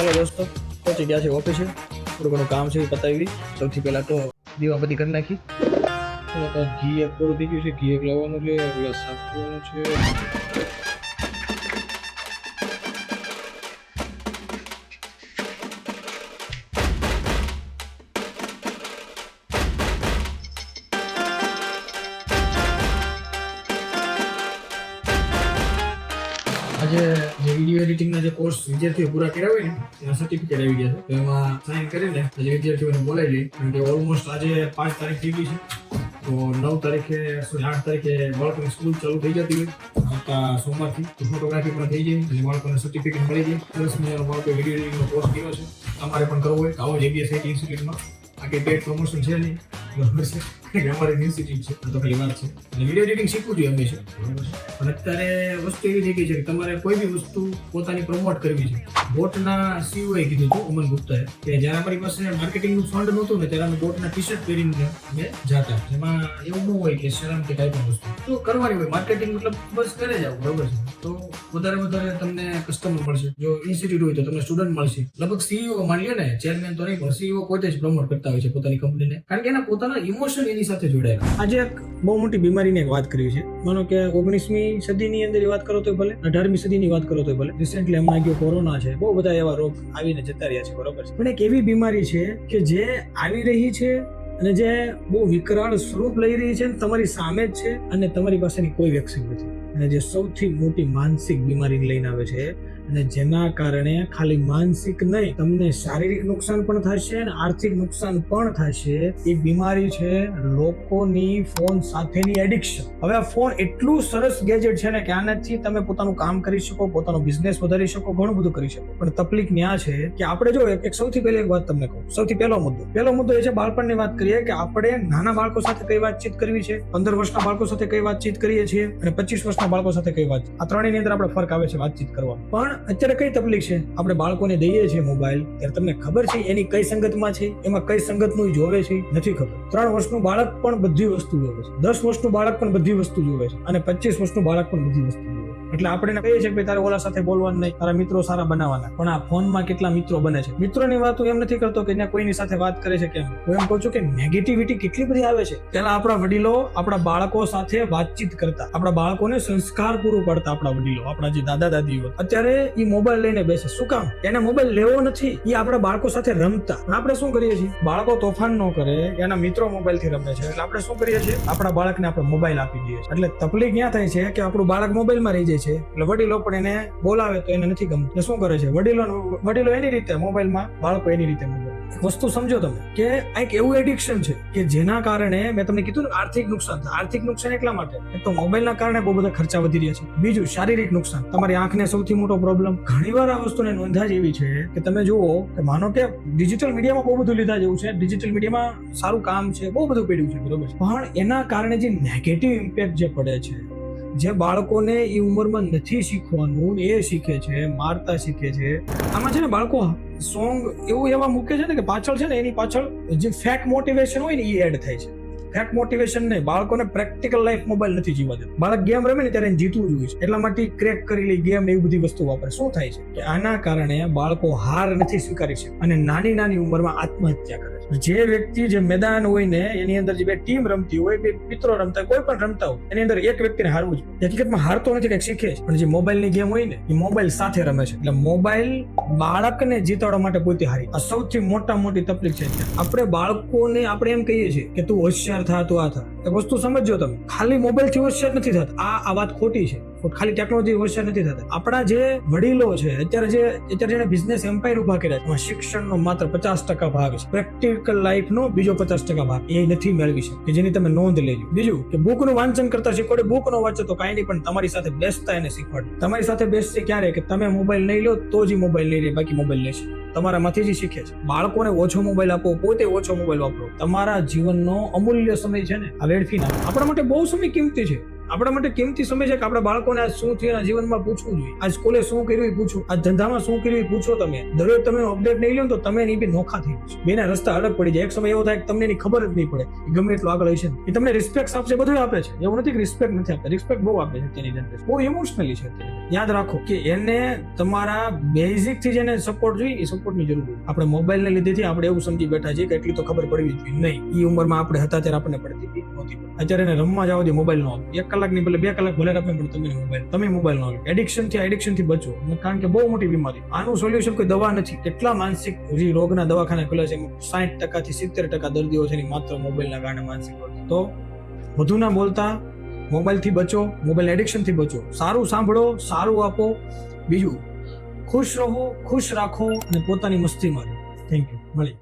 ચાલો દોસ્તો, પહોંચી ગયા છે ઓફિસે. થોડું ઘણું કામ છે એ પતાવી. સૌથી પહેલા તો દીવાબત્તી કરી નાખી. ઘી એક પૂરું થઈ ગયું છે. ઘી એક લાવવાનું છે, ગ્લાસ સાફ કરવાનું છે. આજે જે વિડીયો એડિટિંગના જે કોર્સ વિદ્યાર્થીઓ પૂરા કર્યા હોય ને એના સર્ટિફિકેટ આવી ગયા છે. તો એમાં સાઇન કરીને આજે વિદ્યાર્થીઓને બોલાવી લઈ. કારણ કે ઓલમોસ્ટ આજે 5 તારીખ થઈ ગઈ છે. તો 9 તારીખે 8 તારીખે બાળકોની સ્કૂલ ચાલુ થઈ જતી હોય. આવતા સોમવારથી તો ફોટોગ્રાફી પણ થઈ જાય અને બાળકોને સર્ટિફિકેટ મળી જાય. સરસ મજાનો બાળકો વિડીયો એડિટિંગનો કોર્સ કર્યો છે. તમારે પણ કરવો હોય તો આવો જગ્યા છે ઇન્સ્ટિટ્યૂટમાં. આ કે પેડ પ્રમોશન છે નહીં, બરાબર છે. અમારી ઇન્સ્ટિટ્યૂટ છે તો ખાલી વાત છે. અને વિડીયો એડિટિંગ શીખવું જોઈએ હંમેશા, બરાબર છે. પણ અત્યારે વસ્તુ એવી થઈ ગઈ છે કે તમારે કોઈ બી વસ્તુ પોતાની પ્રમોટ કરવી છે. બોટના સીઓએ કીધું હતું અમન ગુપ્તાએ કે જ્યારે અમારી પાસે માર્કેટિંગનું ફંડ નહોતું ને ત્યારે અમે બોટના ટી શર્ટ પહેરીને અમે જાતા. એમાં એવું ન હોય કે શરમ કે કાંઈ પણ વસ્તુ તો કરવાની હોય. માર્કેટિંગ મતલબ બસ કરે જાવ, બરાબર છે. તો વધારે તમને કસ્ટમર મળશે. જો ઇન્સ્ટિટ્યૂટ હોય તો તમને સ્ટુડન્ટ મળશે. લગભગ સીઈઓ માની લો ને, ચેરમેન તો નહીં પણ સીઈઓ પોતે જ પ્રમોટ કરતા હોય છે પોતાની કંપનીને, કારણ કે એના પોતાના ઇમોશન એની સાથે જોડાયેલા. આજે એક બહુ મોટી બીમારીની એક વાત કરી છે. માનો કે 19મી સદીની અંદર વાત કરો તો ભલે, 18મી સદીની વાત કરો તો ભલે, રિસેન્ટલી હમણાં ગયો કોરોના છે, બહુ બધા એવા રોગ આવીને જતા રહ્યા છે, બરોબર છે. પણ એક એવી બીમારી છે કે જે આવી રહી છે અને જે બહુ વિકરાળ સ્વરૂપ લઈ રહી છે, તમારી સામે જ છે અને તમારી પાસેની કોઈ વેક્સિન નથી. અને જે સૌથી મોટી માનસિક બીમારી લઈને આવે છે અને જેના કારણે ખાલી માનસિક નહીં, તમને શારીરિક નુકસાન પણ થશે અને આર્થિક નુકસાન પણ થશે. એ બીમારી છે લોકોની ફોન સાથેની એડિક્શન. હવે આ ફોન એટલું સરસ ગેજેટ છે ને કે આનાથી તમે પોતાનું કામ કરી શકો, પોતાનો બિઝનેસ વધારી શકો, ઘણું બધું કરી શકો. પણ તકલીફ ન્યા છે કે આપણે જો એક સૌથી પહેલી એક વાત તમને કહું. સૌથી પહેલો મુદ્દો એ છે બાળપણની વાત કરીએ કે આપણે નાના બાળકો સાથે કઈ વાતચીત કરવી છે, 15 વર્ષના બાળકો સાથે કઈ વાતચીત કરીએ છીએ અને 25 વર્ષના બાળકો સાથે કઈ વાત. આ ત્રણેયની અંદર આપણે ફરક આવે છે વાતચીત કરવામાં. પણ અત્યારે કઈ તકલીફ છે, આપણે બાળકોને દઈએ છીએ મોબાઈલ ત્યારે તમને ખબર છે એની કઈ સંગતમાં છે, એમાં કઈ સંગતનું જોવે છે, નથી ખબર. 3 વર્ષનું બાળક પણ બધી વસ્તુ જોવે છે, 10 વર્ષનું બાળક પણ બધી વસ્તુ જોવે છે અને 25 વર્ષનું બાળક પણ બધી વસ્તુ જોવે છે. એટલે આપણે કહીએ છીએ કે તારે ઓલા સાથે બોલવાનું નહીં, તારા મિત્રો સારા બનાવવાના. પણ આ ફોનમાં કેટલા મિત્રો બને છે. મિત્રોની વાત હું એમ નથી કરતો કે કોઈની સાથે વાત કરે છે કેમ, હું એમ કહું છું કે નેગેટિવિટી કેટલી બધી આવે છે. પહેલા આપણા વડીલો આપણા બાળકો સાથે વાતચીત કરતા, આપણા બાળકોને સંસ્કાર પૂરું પાડતા. આપણા વડીલો, આપણા જે દાદા દાદીઓ, અત્યારે એ મોબાઈલ લઈને બેસે. શું કામ? એને મોબાઈલ લેવો નથી, એ આપણા બાળકો સાથે રમતા. આપણે શું કરીએ છીએ, બાળકો તોફાન ન કરે, એના મિત્રો મોબાઈલ થી રમે છે એટલે આપણે શું કરીએ છીએ, આપણા બાળકને આપણે મોબાઈલ આપી દઈએ છીએ. એટલે તકલીફ ક્યાં થાય છે કે આપણું બાળક મોબાઈલમાં રહી જાય છે. એટલે વડીલો પણ એને બોલાવે તો એને નથી ગમતું. શું કરે છે, વડીલો એની રીતે મોબાઈલમાં, બાળકો એની રીતે મોબાઈલ. વસ્તુ સમજો તમે કે આ એક એવું એડિક્શન છે કે જેના કારણે મેં તમને કીધું ને આર્થિક નુકસાન. આર્થિક નુકસાન એટલા માટે એક તો મોબાઈલના કારણે બહુ બધા ખર્ચા વધી રહ્યા છે. બીજું શારીરિક નુકસાન, તમારી આંખને સૌથી મોટો પ્રોબ્લેમ. ઘણીવાર આ વસ્તુને નોંધા જેવી છે કે તમે જુઓ કે માનો કે ડિજિટલ મીડિયામાં બહુ બધું લીધા જેવું છે, ડિજિટલ મીડિયામાં સારું કામ છે, બહુ બધું પડ્યું છે, બરોબર. પણ એના કારણે જે નેગેટિવ ઇમ્પેક્ટ જે પડે છે, જે બાળકોને એ ઉંમરમાં નથી શીખવાનું એ શીખે છે, મારતા શીખે છે. આમાં છે ને બાળકો સોંગ એવું એવા મૂકે છે ને કે પાછળ છે ને એની પાછળ જે ફેક મોટિવેશન હોય ને એ એડ થાય છે. ફેક મોટિવેશન નહીં, બાળકોને પ્રેક્ટિકલ લાઈફ મોબાઈલ નથી જીવવા દેતો. બાળક ગેમ રમે ને ત્યારે જીતવું જોઈએ, એટલા માટે ક્રેક કરી લે ગેમ ને એવી બધી વસ્તુ વાપરે. શું થાય છે કે આના કારણે બાળકો હાર નથી સ્વીકારી શકતા અને નાની ઉંમરમાં આત્મહત્યા કરે છે. જે વ્યક્તિ જે મેદાન હોય ને એની અંદર જે બે ટીમ રમતી હોય, બે મિત્રો રમતા હોય, કોઈ પણ રમતા હોય, એની અંદર એક વ્યક્તિને હારવું છે. હકીકતમાં હારતો નથી, કંઈક શીખે છે. પણ જે મોબાઈલની ગેમ હોય ને એ મોબાઈલ સાથે રમે છે. એટલે મોબાઈલ બાળકને જીતાડવા માટે પોતે હારી. આ સૌથી મોટી તકલીફ છે. આપણે બાળકોને આપણે એમ કહીએ છીએ કે તું હોશિયાર થા, તું આ થા. એક વસ્તુ સમજો તમે, ખાલી મોબાઈલ થી હોશિયાર નથી થતા. આ વાત ખોટી છે. ખાલી ટેકનોલોજી હોશિયાર નથી થતા. આપણા જે વડીલો છે અત્યારે જેને બિઝનેસ એમ્પાયર ઉભા કર્યા છે, શિક્ષણનો માત્ર 50% ભાગ છે, પ્રેક્ટિકલ લાઈફનો બીજો 50% ભાગ એ નથી મેળવી શકે કે જેની તમે નોંધ લેજો. બીજું કે બુકનું વાંચન કરતા શીખવાડે, બુક નો વાંચો તો કાંઈ નહીં, પણ તમારી સાથે બેસતા એને શીખવાડે. તમારી સાથે બેસશે ક્યારે કે તમે મોબાઈલ નહીં લો તો જ મોબાઈલ નહીં લે, બાકી મોબાઈલ લેશે. તમારામાંથી જ શીખે છે. બાળકોને ઓછો મોબાઈલ આપો, પોતે ઓછો મોબાઈલ વાપરો. તમારા જીવનનો અમૂલ્ય સમય છે ને આ વેડફી નાખો. આપણા માટે બહુ સમય કિંમતી છે. આપણા માટે કિંમતી સમય છે કે આપણા બાળકોને આજ શું થયું એના જીવનમાં પૂછવું જોઈએ. આજ સ્કૂલે શું કર્યું એ પૂછો, આજ ધંધામાં શું કર્યું એ પૂછો. તમે દરરોજ તમે અપડેટ નહીં લો તો તમે એની બી નોખા થઈ જશો. બેના રસ્તા અલગ પડી જાય. એક સમય એવો થાય કે તમને એની ખબર જ નહીં પડે એ ગમે એટલું આગળ હશે. એ તમને રિસ્પેક્ટ આપશે, બધું આપે છે. એવું નથી કે રિસ્પેક્ટ નથી આપતા, રિસ્પેક્ટ બહુ આપે છે તેની જનરેશન. બહુ ઇમોશનલી છે અત્યારે. યાદ રાખો કે એને તમારા બેઝિક થી જેને સપોર્ટ જોઈએ એ સપોર્ટની જરૂર હોય. આપણે મોબાઈલ ને લીધેથી આપણે એવું સમજી બેઠા છીએ કે એટલી તો ખબર પડવી જોઈએ. નહીં, એ ઉંમરમાં આપણે હતા ત્યારે આપણને પડતી હતી નહોતી. અત્યારે એને રમવા જાવ દે, મોબાઈલ નો આપો. 1 કલાકની ભલે 2 કલાક ભલે આપે, પણ તમે મોબાઈલ નો આપો. એડિક્શન થી બચો, કારણ કે બહુ મોટી બીમારી. આનું સોલ્યુશન કોઈ દવા નથી. કેટલા માનસિક રોગના દવાખાના ખુલ્લા છે, 60% થી 70% દર્દીઓ છે માત્ર મોબાઈલના કારણે માનસિક રોગ. તો વધુ ના બોલતા, મોબાઈલ થી બચો, મોબાઈલ એડિક્શન થી બચો. સારું સાંભળો, સારું આપો. બીજું, ખુશ રહો, ખુશ રાખો અને પોતાની મસ્તી મારો. Thank you. મળી.